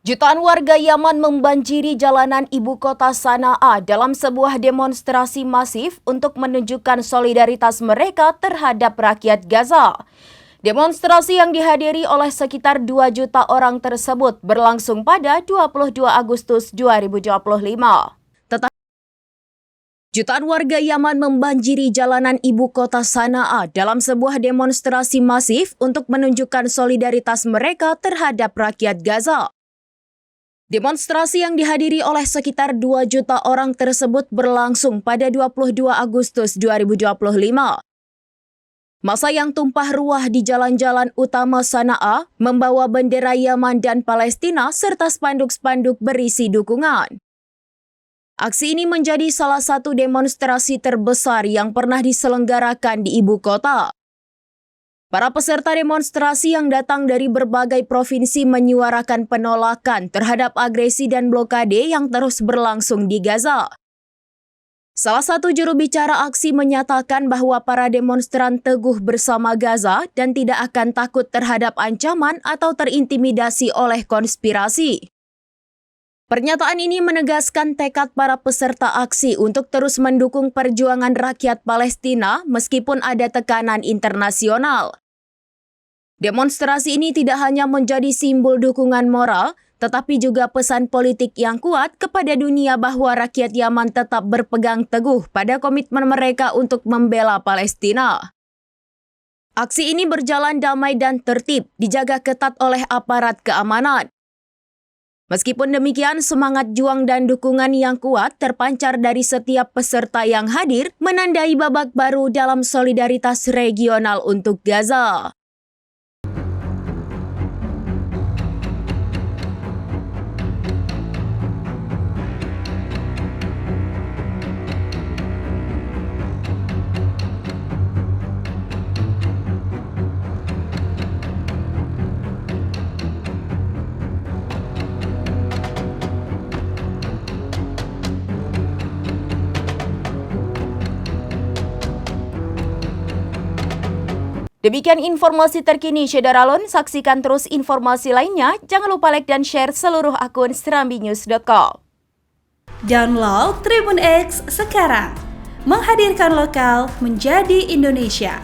Jutaan warga Yaman membanjiri jalanan ibu kota Sanaa dalam sebuah demonstrasi masif untuk menunjukkan solidaritas mereka terhadap rakyat Gaza. Demonstrasi yang dihadiri oleh sekitar 2 juta orang tersebut berlangsung pada 22 Agustus 2025. Jutaan warga Yaman membanjiri jalanan ibu kota Sanaa dalam sebuah demonstrasi masif untuk menunjukkan solidaritas mereka terhadap rakyat Gaza. Demonstrasi yang dihadiri oleh sekitar 2 juta orang tersebut berlangsung pada 22 Agustus 2025. Massa yang tumpah ruah di jalan-jalan utama Sanaa membawa bendera Yaman dan Palestina serta spanduk-spanduk berisi dukungan. Aksi ini menjadi salah satu demonstrasi terbesar yang pernah diselenggarakan di ibu kota. Para peserta demonstrasi yang datang dari berbagai provinsi menyuarakan penolakan terhadap agresi dan blokade yang terus berlangsung di Gaza. Salah satu juru bicara aksi menyatakan bahwa para demonstran teguh bersama Gaza dan tidak akan takut terhadap ancaman atau terintimidasi oleh konspirasi. Pernyataan ini menegaskan tekad para peserta aksi untuk terus mendukung perjuangan rakyat Palestina meskipun ada tekanan internasional. Demonstrasi ini tidak hanya menjadi simbol dukungan moral, tetapi juga pesan politik yang kuat kepada dunia bahwa rakyat Yaman tetap berpegang teguh pada komitmen mereka untuk membela Palestina. Aksi ini berjalan damai dan tertib, dijaga ketat oleh aparat keamanan. Meskipun demikian, semangat juang dan dukungan yang kuat terpancar dari setiap peserta yang hadir, menandai babak baru dalam solidaritas regional untuk Gaza. Demikian informasi terkini Syederalon, saksikan terus informasi lainnya, jangan lupa like dan share seluruh akun serambinews.com. Download Tribun X sekarang, menghadirkan lokal menjadi Indonesia.